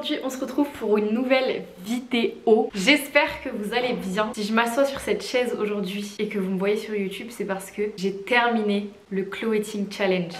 aujourd'hui on se retrouve pour une nouvelle vidéo. J'espère que vous allez bien. Si je m'assois sur cette chaise aujourd'hui et que vous me voyez sur YouTube, c'est parce que j'ai terminé le Cloeting Challenge.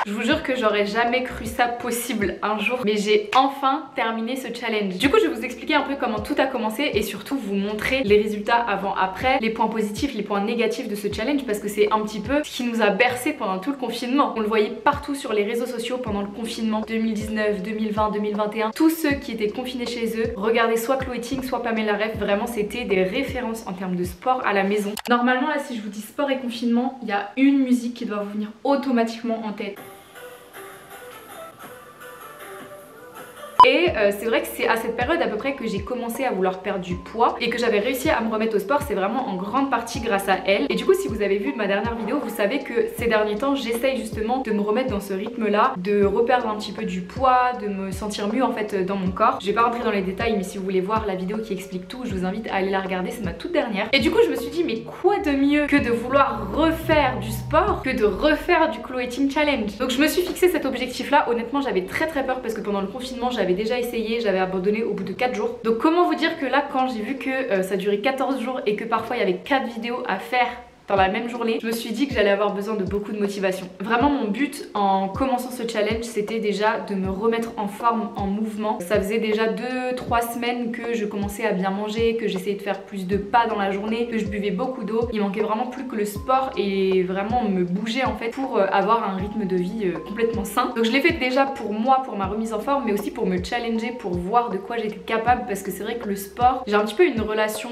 Je vous jure que j'aurais jamais cru ça possible un jour, mais j'ai enfin terminé ce challenge. Du coup, je vais vous expliquer un peu comment tout a commencé et surtout vous montrer les résultats avant-après, les points positifs, les points négatifs de ce challenge, parce que c'est un petit peu ce qui nous a bercé pendant tout le confinement. On le voyait partout sur les réseaux sociaux pendant le confinement 2019, 2020, 2021. Tous ceux qui étaient confinés chez eux regardaient soit Cloeting, soit Pamela Reif. Vraiment, c'était des références en termes de sport à la maison. Normalement, là, si je vous dis sport et confinement, il y a une musique qui doit vous venir automatiquement en tête. Et c'est vrai que c'est à cette période à peu près que j'ai commencé à vouloir perdre du poids et que j'avais réussi à me remettre au sport. C'est vraiment en grande partie grâce à elle. Et du coup, si vous avez vu ma dernière vidéo, vous savez que ces derniers temps j'essaye justement de me remettre dans ce rythme là, de reperdre un petit peu du poids, de me sentir mieux en fait dans mon corps. Je vais pas rentrer dans les détails, mais si vous voulez voir la vidéo qui explique tout, je vous invite à aller la regarder, c'est ma toute dernière. Et du coup je me suis dit, mais quoi de mieux que de vouloir refaire du sport, que de refaire du Cloeting Challenge. Donc je me suis fixé cet objectif là. Honnêtement, j'avais très peur parce que pendant le confinement j'avais déjà essayé, j'avais abandonné au bout de 4 jours. Donc comment vous dire que là, quand j'ai vu que ça durait 14 jours et que parfois il y avait 4 vidéos à faire dans la même journée, je me suis dit que j'allais avoir besoin de beaucoup de motivation. Vraiment mon but en commençant ce challenge, c'était déjà de me remettre en forme, en mouvement. Ça faisait déjà 2-3 semaines que je commençais à bien manger, que j'essayais de faire plus de pas dans la journée, que je buvais beaucoup d'eau. Il manquait vraiment plus que le sport et vraiment me bouger en fait pour avoir un rythme de vie complètement sain. Donc je l'ai fait déjà pour moi, pour ma remise en forme, mais aussi pour me challenger, pour voir de quoi j'étais capable, parce que c'est vrai que le sport, j'ai un petit peu une relation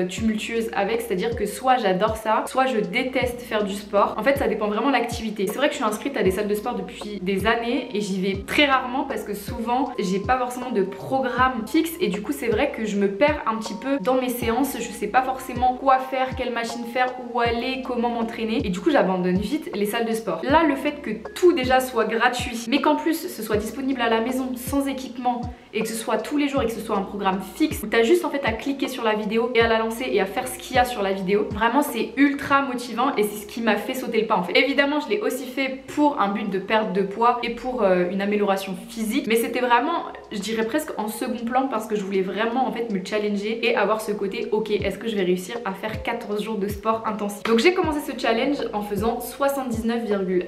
tumultueuse avec, c'est-à-dire que soit j'adore ça, soit je déteste faire du sport. En fait, ça dépend vraiment de l'activité. C'est vrai que je suis inscrite à des salles de sport depuis des années et j'y vais très rarement parce que souvent j'ai pas forcément de programme fixe et du coup c'est vrai que je me perds un petit peu dans mes séances. Je sais pas forcément quoi faire, quelle machine faire, où aller, comment m'entraîner et du coup j'abandonne vite les salles de sport. Là, le fait que tout déjà soit gratuit mais qu'en plus ce soit disponible à la maison sans équipement et que ce soit tous les jours et que ce soit un programme fixe où t'as juste en fait à cliquer sur la vidéo et à la lancer et à faire ce qu'il y a sur la vidéo, vraiment c'est ultra motivant et c'est ce qui m'a fait sauter le pas en fait. Évidemment, je l'ai aussi fait pour un but de perte de poids et pour une amélioration physique, mais c'était vraiment, je dirais presque en second plan parce que je voulais vraiment en fait me challenger et avoir ce côté, ok, est-ce que je vais réussir à faire 14 jours de sport intensif. Donc j'ai commencé ce challenge en faisant 79,1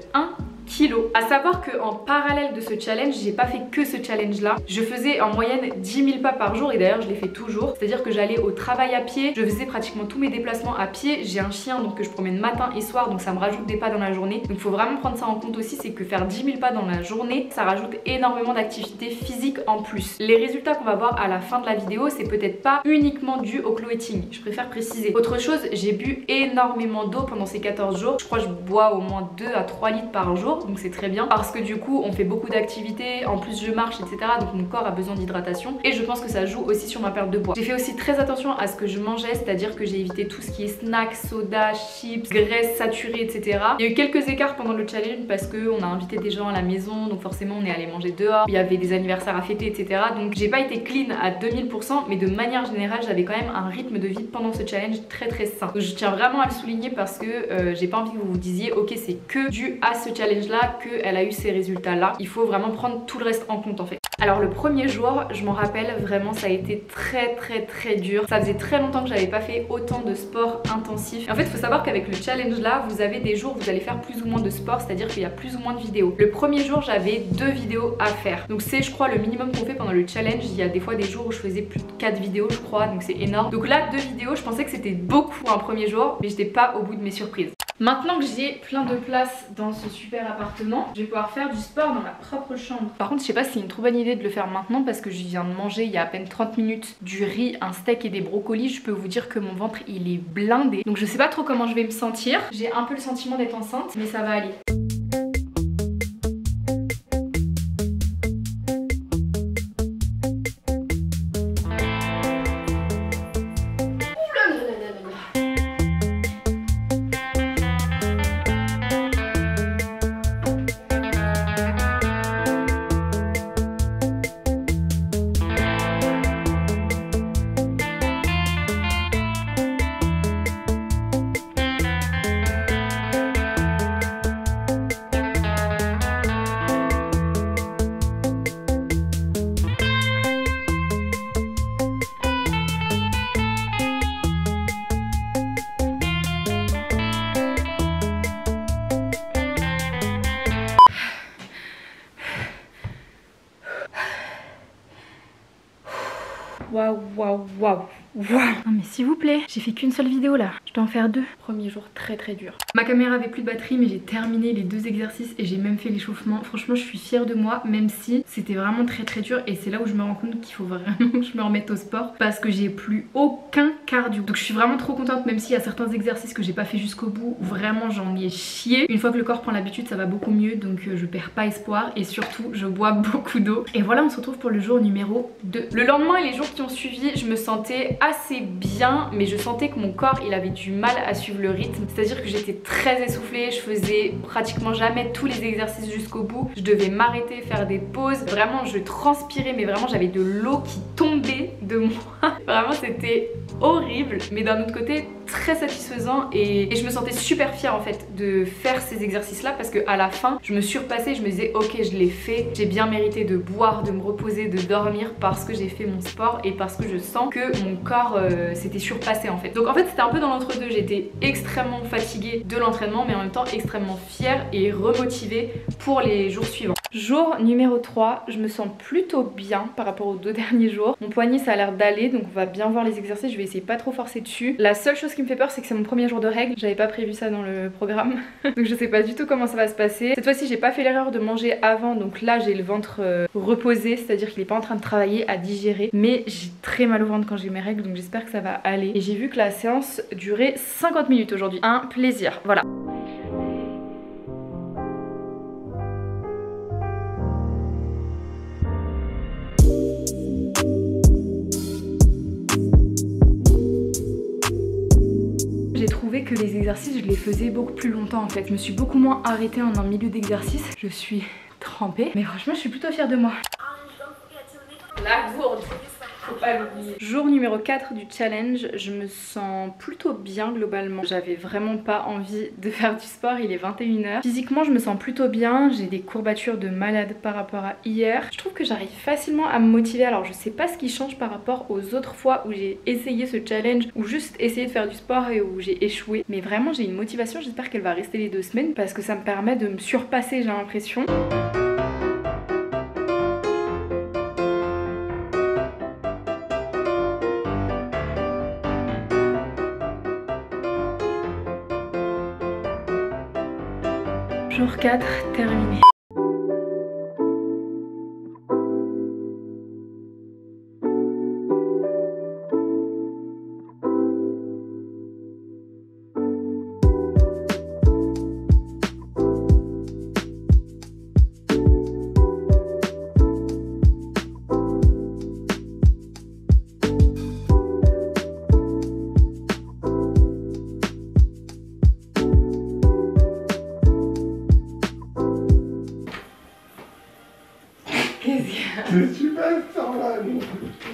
kilos. À savoir qu'en parallèle de ce challenge, j'ai pas fait que ce challenge là. Je faisais en moyenne 10 000 pas par jour et d'ailleurs je l'ai fait toujours. C'est-à-dire que j'allais au travail à pied, je faisais pratiquement tous mes déplacements à pied. J'ai un chien donc que je promène matin et soir, donc ça me rajoute des pas dans la journée. Donc il faut vraiment prendre ça en compte aussi, c'est que faire 10 000 pas dans la journée, ça rajoute énormément d'activité physique en plus. Les résultats qu'on va voir à la fin de la vidéo, c'est peut-être pas uniquement dû au Cloeting, je préfère préciser. Autre chose, j'ai bu énormément d'eau pendant ces 14 jours. Je crois que je bois au moins 2 à 3 litres par jour. Donc c'est très bien parce que du coup on fait beaucoup d'activités, en plus je marche etc, donc mon corps a besoin d'hydratation et je pense que ça joue aussi sur ma perte de poids. J'ai fait aussi très attention à ce que je mangeais, c'est à dire que j'ai évité tout ce qui est snacks, soda, chips, graisses saturées etc. Il y a eu quelques écarts pendant le challenge parce qu'on a invité des gens à la maison, donc forcément on est allé manger dehors, il y avait des anniversaires à fêter etc, donc j'ai pas été clean à 2000%, mais de manière générale j'avais quand même un rythme de vie pendant ce challenge très sain. Donc je tiens vraiment à le souligner parce que j'ai pas envie que vous vous disiez ok c'est que dû à ce challenge là qu'elle a eu ces résultats là. Il faut vraiment prendre tout le reste en compte en fait. Alors le premier jour, je m'en rappelle vraiment, ça a été très dur. Ça faisait très longtemps que j'avais pas fait autant de sport intensif. Et en fait, il faut savoir qu'avec le challenge là, vous avez des jours où vous allez faire plus ou moins de sport, c'est-à-dire qu'il y a plus ou moins de vidéos. Le premier jour, j'avais 2 vidéos à faire. Donc c'est, je crois, le minimum qu'on fait pendant le challenge. Il y a des fois des jours où je faisais plus de 4 vidéos, je crois, donc c'est énorme. Donc là, 2 vidéos, je pensais que c'était beaucoup un premier jour, mais j'étais pas au bout de mes surprises. Maintenant que j'ai plein de place dans ce super appartement, je vais pouvoir faire du sport dans ma propre chambre. Par contre, je sais pas si c'est une trop bonne idée de le faire maintenant parce que je viens de manger il y a à peine 30 minutes du riz, un steak et des brocolis. Je peux vous dire que mon ventre il est blindé. Donc je sais pas trop comment je vais me sentir. J'ai un peu le sentiment d'être enceinte, mais ça va aller. waouh, waouh. Wow. Non mais s'il vous plaît, j'ai fait qu'une seule vidéo là, je dois en faire 2. Premier jour très dur. Ma caméra avait plus de batterie mais j'ai terminé les 2 exercices et j'ai même fait l'échauffement. Franchement je suis fière de moi même si c'était vraiment très dur et c'est là où je me rends compte qu'il faut vraiment que je me remette au sport parce que j'ai plus aucun cardio. Donc je suis vraiment trop contente même s'il y a certains exercices que j'ai pas fait jusqu'au bout où vraiment j'en ai chié. Une fois que le corps prend l'habitude ça va beaucoup mieux donc je perds pas espoir et surtout je bois beaucoup d'eau. Et voilà, on se retrouve pour le jour numéro 2. Le lendemain et les jours qui ont suivi je me sentais assez bien mais je sentais que mon corps il avait du mal à suivre le rythme, c'est à dire que j'étais très essoufflée, je faisais pratiquement jamais tous les exercices jusqu'au bout, je devais m'arrêter, faire des pauses, vraiment je transpirais mais vraiment j'avais de l'eau qui tombait de moi vraiment c'était horrible mais d'un autre côté très satisfaisant et je me sentais super fière en fait de faire ces exercices là parce que à la fin je me surpassais, je me disais ok je l'ai fait, j'ai bien mérité de boire, de me reposer, de dormir parce que j'ai fait mon sport et parce que je sens que mon corps s'était surpassé en fait. Donc en fait c'était un peu dans l'entre-deux, j'étais extrêmement fatiguée de l'entraînement mais en même temps extrêmement fière et remotivée pour les jours suivants. Jour numéro 3, je me sens plutôt bien par rapport aux 2 derniers jours. Mon poignet ça a l'air d'aller donc on va bien voir les exercices, je vais essayer pas trop forcer dessus. La seule chose qui me fait peur c'est que c'est mon premier jour de règles, j'avais pas prévu ça dans le programme donc je sais pas du tout comment ça va se passer. Cette fois-ci j'ai pas fait l'erreur de manger avant donc là j'ai le ventre reposé, c'est à dire qu'il est pas en train de travailler à digérer mais j'ai très mal au ventre quand j'ai mes règles donc j'espère que ça va aller. Et j'ai vu que la séance durait 50 minutes aujourd'hui, un plaisir, voilà. J'ai trouvé que les exercices je les faisais beaucoup plus longtemps en fait, je me suis beaucoup moins arrêtée en un milieu d'exercice, je suis trempée mais franchement je suis plutôt fière de moi. La gourde, faut pas l'oublier. Jour numéro 4 du challenge, je me sens plutôt bien globalement. J'avais vraiment pas envie de faire du sport, il est 21 h. Physiquement je me sens plutôt bien, j'ai des courbatures de malade par rapport à hier. Je trouve que j'arrive facilement à me motiver, alors je sais pas ce qui change par rapport aux autres fois où j'ai essayé ce challenge ou juste essayé de faire du sport et où j'ai échoué. Mais vraiment j'ai une motivation, j'espère qu'elle va rester les 2 semaines parce que ça me permet de me surpasser j'ai l'impression. Jour 4 terminé. Qu'est-ce que tu vas faire là?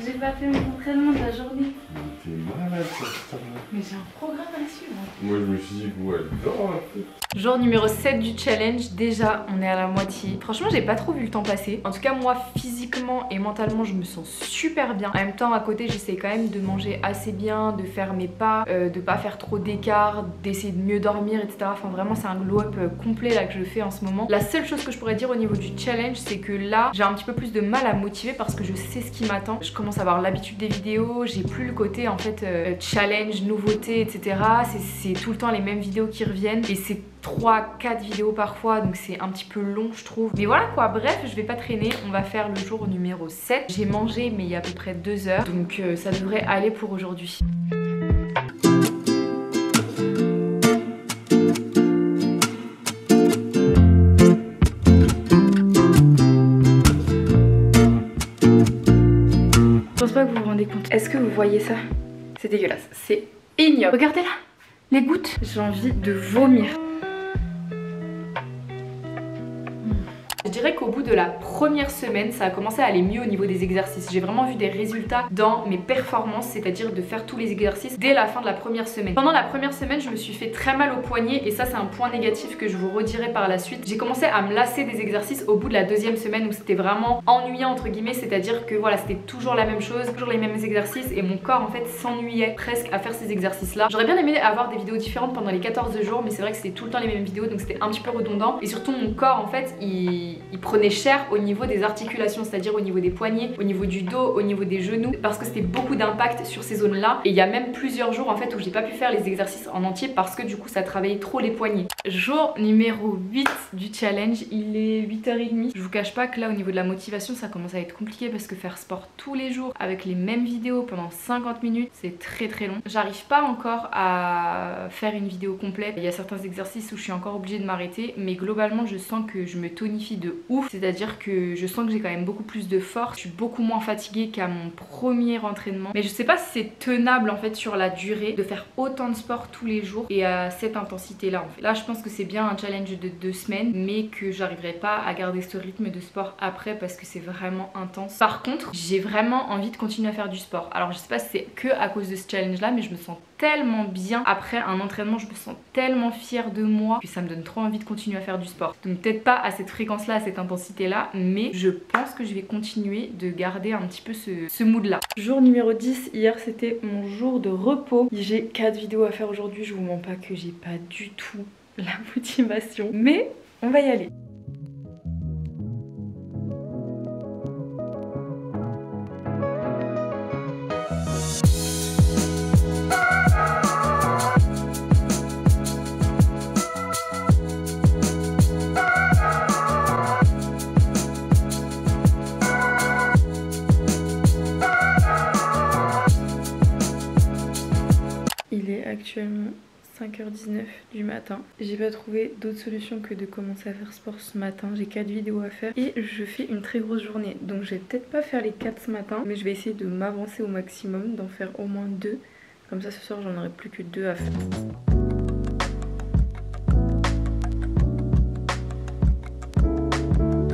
J'ai pas fait mon entraînement de la journée. T'es malade pour ça. Mais j'ai un programme à suivre. Moi je me suis dit que ouais, elle dort un peu. Jour numéro 7 du challenge, déjà on est à la moitié. Franchement j'ai pas trop vu le temps passer. En tout cas moi physiquement et mentalement je me sens super bien. En même temps à côté j'essaie quand même de manger assez bien, de faire mes pas, de pas faire trop d'écart, d'essayer de mieux dormir etc. Enfin vraiment c'est un glow up complet là que je fais en ce moment. La seule chose que je pourrais dire au niveau du challenge c'est que là j'ai un petit peu plus de mal à me motiver parce que je sais ce qui m'attend. Je commence à avoir l'habitude des vidéos, j'ai plus le côté en fait challenge, nouveauté etc. C'est tout le temps les mêmes vidéos qui reviennent et c'est 3-4 vidéos parfois donc c'est un petit peu long je trouve. Mais voilà quoi, bref je vais pas traîner, on va faire le jour numéro 7. J'ai mangé mais il y a à peu près 2 heures donc ça devrait aller pour aujourd'hui. Je pense pas que vous vous rendez compte. Est-ce que vous voyez ça? C'est dégueulasse, c'est ignoble. Regardez là, les gouttes. J'ai envie de vomir. Je dirais qu'au bout de la première semaine, ça a commencé à aller mieux au niveau des exercices. J'ai vraiment vu des résultats dans mes performances, c'est-à-dire de faire tous les exercices dès la fin de la première semaine. Pendant la première semaine, je me suis fait très mal au poignet et ça c'est un point négatif que je vous redirai par la suite. J'ai commencé à me lasser des exercices au bout de la 2e semaine où c'était vraiment ennuyant entre guillemets, c'est-à-dire que voilà c'était toujours la même chose, toujours les mêmes exercices et mon corps en fait s'ennuyait presque à faire ces exercices-là. J'aurais bien aimé avoir des vidéos différentes pendant les 14 jours mais c'est vrai que c'était tout le temps les mêmes vidéos donc c'était un petit peu redondant et surtout mon corps en fait il il prenait cher au niveau des articulations, c'est-à-dire au niveau des poignets, au niveau du dos, au niveau des genoux, parce que c'était beaucoup d'impact sur ces zones-là. Et il y a même plusieurs jours en fait où j'ai pas pu faire les exercices en entier parce que du coup ça travaillait trop les poignets. Jour numéro 8 du challenge, il est 8h30. Je vous cache pas que là au niveau de la motivation ça commence à être compliqué parce que faire sport tous les jours avec les mêmes vidéos pendant 50 minutes c'est très long. J'arrive pas encore à faire une vidéo complète. Il y a certains exercices où je suis encore obligée de m'arrêter, mais globalement je sens que je me tonifie de ouf, c'est-à-dire que je sens que j'ai quand même beaucoup plus de force, je suis beaucoup moins fatiguée qu'à mon premier entraînement, mais je sais pas si c'est tenable en fait sur la durée de faire autant de sport tous les jours et à cette intensité là en fait. Là je pense que c'est bien un challenge de 2 semaines, mais que j'arriverai pas à garder ce rythme de sport après parce que c'est vraiment intense. Par contre j'ai vraiment envie de continuer à faire du sport. Alors je sais pas si c'est que à cause de ce challenge là, mais je me sens tellement bien après un entraînement, je me sens tellement fière de moi que ça me donne trop envie de continuer à faire du sport. Donc peut-être pas à cette fréquence là, à cette intensité là, mais je pense que je vais continuer de garder un petit peu ce mood là. Jour numéro 10, hier c'était mon jour de repos. J'ai 4 vidéos à faire aujourd'hui, je vous mens pas que j'ai pas du tout la motivation, mais on va y aller. Il est actuellement 5h19 du matin. J'ai pas trouvé d'autre solution que de commencer à faire sport ce matin. J'ai 4 vidéos à faire et je fais une très grosse journée. Donc je vais peut-être pas faire les 4 ce matin, mais je vais essayer de m'avancer au maximum, d'en faire au moins 2. Comme ça ce soir j'en aurai plus que 2 à faire.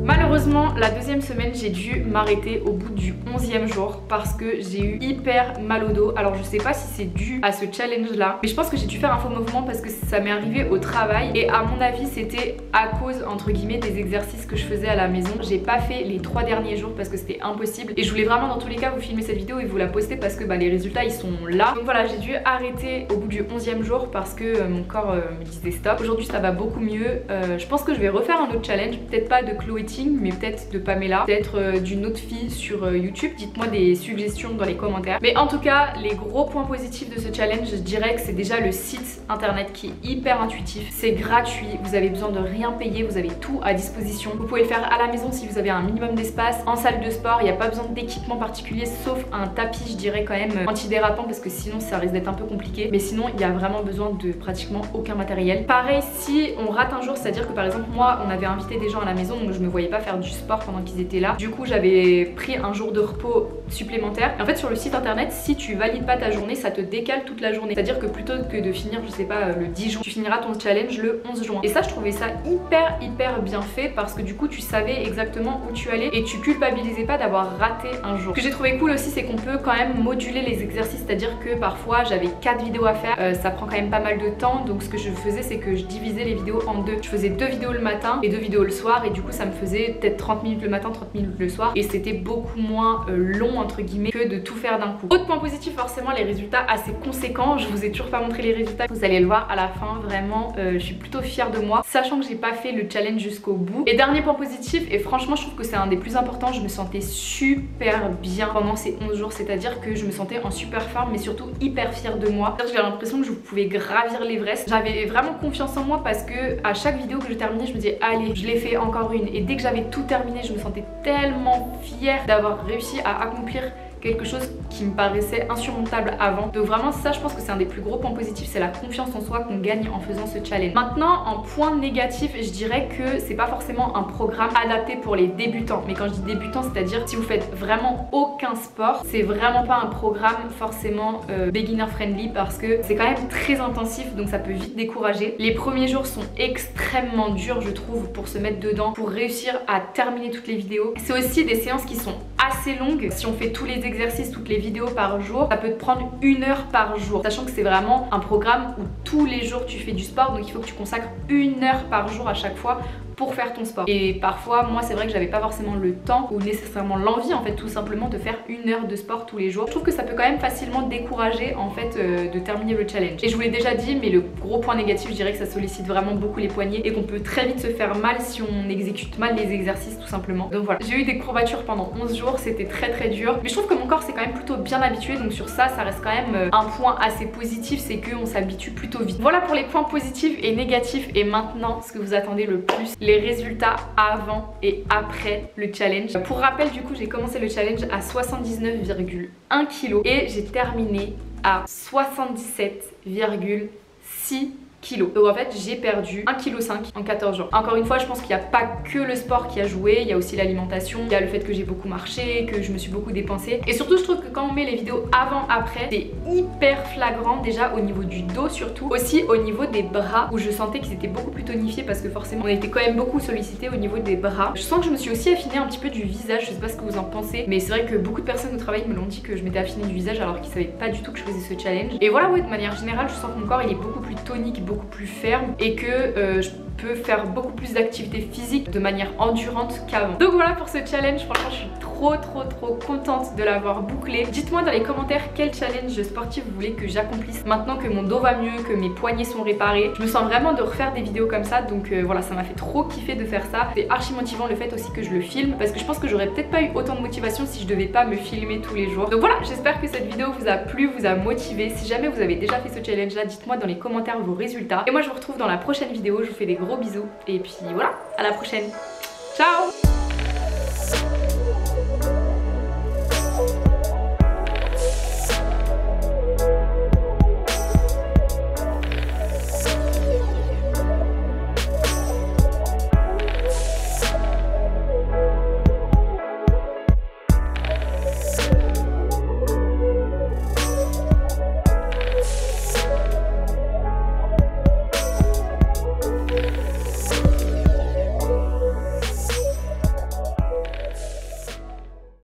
Malheureusement, la deuxième semaine, j'ai dû m'arrêter au bout du 11e jour parce que j'ai eu hyper mal au dos. Alors je sais pas si c'est dû à ce challenge là, mais je pense que j'ai dû faire un faux mouvement parce que ça m'est arrivé au travail et à mon avis c'était à cause entre guillemets des exercices que je faisais à la maison. J'ai pas fait les 3 derniers jours parce que c'était impossible et je voulais vraiment dans tous les cas vous filmer cette vidéo et vous la poster parce que les résultats ils sont là. Donc voilà, j'ai dû arrêter au bout du 11e jour parce que mon corps me disait stop. Aujourd'hui ça va beaucoup mieux. Je pense que je vais refaire un autre challenge, peut-être pas de Chloé Ting, mais peut-être de Pamela, peut-être d'une autre fille sur YouTube. Dites-moi des suggestions dans les commentaires. Mais en tout cas, les gros points positifs de ce challenge, je dirais que c'est déjà le site internet qui est hyper intuitif. C'est gratuit, vous avez besoin de rien payer, vous avez tout à disposition. Vous pouvez le faire à la maison si vous avez un minimum d'espace. En salle de sport, il n'y a pas besoin d'équipement particulier sauf un tapis, je dirais quand même antidérapant parce que sinon ça risque d'être un peu compliqué. Mais sinon, il y a vraiment besoin de pratiquement aucun matériel. Pareil, si on rate un jour, c'est-à-dire que par exemple moi, on avait invité des gens à la maison, donc je me voyais pas faire du sport pendant qu'ils étaient là. Du coup, j'avais pris un jour de repos supplémentaire. Et en fait, sur le site internet, si tu valides pas ta journée, ça te décale toute la journée. C'est-à-dire que plutôt que de finir, je sais pas, le 10 juin, tu finiras ton challenge le 11 juin. Et ça, je trouvais ça hyper bien fait parce que du coup, tu savais exactement où tu allais et tu culpabilisais pas d'avoir raté un jour. Ce que j'ai trouvé cool aussi, c'est qu'on peut quand même moduler les exercices, c'est-à-dire que parfois, j'avais 4 vidéos à faire. Ça prend quand même pas mal de temps. Donc, ce que je faisais, c'est que je divisais les vidéos en 2. Je faisais 2 vidéos le matin et 2 vidéos le soir et du coup, ça me faisait peut-être 30 minutes le matin, 30 minutes le soir et c'était beaucoup moins long entre guillemets que de tout faire d'un coup. Autre point positif, forcément les résultats assez conséquents. Je vous ai toujours pas montré les résultats, vous allez le voir à la fin. Vraiment je suis plutôt fière de moi sachant que j'ai pas fait le challenge jusqu'au bout. Et dernier point positif, et franchement je trouve que c'est un des plus importants, je me sentais super bien pendant ces 11 jours, c'est à dire que je me sentais en super forme mais surtout hyper fière de moi. J'avais l'impression que je pouvais gravir l'Everest. J'avais vraiment confiance en moi parce que à chaque vidéo que je terminais je me disais allez je l'ai fait encore une, et dès que j'avais tout terminé je me sentais tellement fière d'avoir réussi à accomplir quelque chose qui me paraissait insurmontable avant. Donc vraiment ça je pense que c'est un des plus gros points positifs, c'est la confiance en soi qu'on gagne en faisant ce challenge. Maintenant en point négatif, je dirais que c'est pas forcément un programme adapté pour les débutants. Mais quand je dis débutants, c'est à dire si vous faites vraiment aucun sport, c'est vraiment pas un programme forcément beginner friendly parce que c'est quand même très intensif, donc ça peut vite décourager. Les premiers jours sont extrêmement durs je trouve pour se mettre dedans, pour réussir à terminer toutes les vidéos. C'est aussi des séances qui sont assez longues. Si on fait tous les exercices, toutes les vidéos par jour, ça peut te prendre 1 heure par jour, sachant que c'est vraiment un programme où tous les jours tu fais du sport, donc il faut que tu consacres 1 heure par jour à chaque fois pour faire ton sport. Et parfois moi c'est vrai que j'avais pas forcément le temps ou nécessairement l'envie en fait tout simplement de faire 1 heure de sport tous les jours. Je trouve que ça peut quand même facilement décourager en fait de terminer le challenge. Et je vous l'ai déjà dit, mais le gros point négatif je dirais que ça sollicite vraiment beaucoup les poignets et qu'on peut très vite se faire mal si on exécute mal les exercices tout simplement. Donc voilà, j'ai eu des courbatures pendant 11 jours, c'était très dur, mais je trouve que mon corps s'est quand même plutôt bien habitué, donc sur ça reste quand même un point assez positif, c'est qu'on s'habitue plutôt vite. Voilà pour les points positifs et négatifs. Et maintenant ce que vous attendez le plus, les résultats avant et après le challenge. Pour rappel, du coup j'ai commencé le challenge à 79,1 kg et j'ai terminé à 77,6 kg. Donc en fait j'ai perdu 1,5 kg en 14 jours. Encore une fois, je pense qu'il n'y a pas que le sport qui a joué, il y a aussi l'alimentation, il y a le fait que j'ai beaucoup marché, que je me suis beaucoup dépensée. Et surtout je trouve que quand on met les vidéos avant-après, c'est hyper flagrant, déjà au niveau du dos surtout, aussi au niveau des bras où je sentais qu'ils étaient beaucoup plus tonifiés parce que forcément on était quand même beaucoup sollicité au niveau des bras. Je sens que je me suis aussi affinée un petit peu du visage, je sais pas ce que vous en pensez, mais c'est vrai que beaucoup de personnes au travail me l'ont dit que je m'étais affinée du visage alors qu'ils savaient pas du tout que je faisais ce challenge. Et voilà, ouais, de manière générale je sens que mon corps il est beaucoup plus tonique, beaucoup plus ferme et que je peux faire beaucoup plus d'activités physiques de manière endurante qu'avant. Donc voilà pour ce challenge, franchement je suis trop contente de l'avoir bouclé. Dites-moi dans les commentaires quel challenge sportif vous voulez que j'accomplisse maintenant que mon dos va mieux, que mes poignets sont réparés. Je me sens vraiment de refaire des vidéos comme ça, donc voilà, ça m'a fait trop kiffer de faire ça. C'est archi motivant le fait aussi que je le filme parce que je pense que j'aurais peut-être pas eu autant de motivation si je devais pas me filmer tous les jours. Donc voilà, j'espère que cette vidéo vous a plu, vous a motivé. Si jamais vous avez déjà fait ce challenge là, dites-moi dans les commentaires vos résultats. Et moi je vous retrouve dans la prochaine vidéo, je vous fais des gros bisous et puis voilà, à la prochaine. Ciao!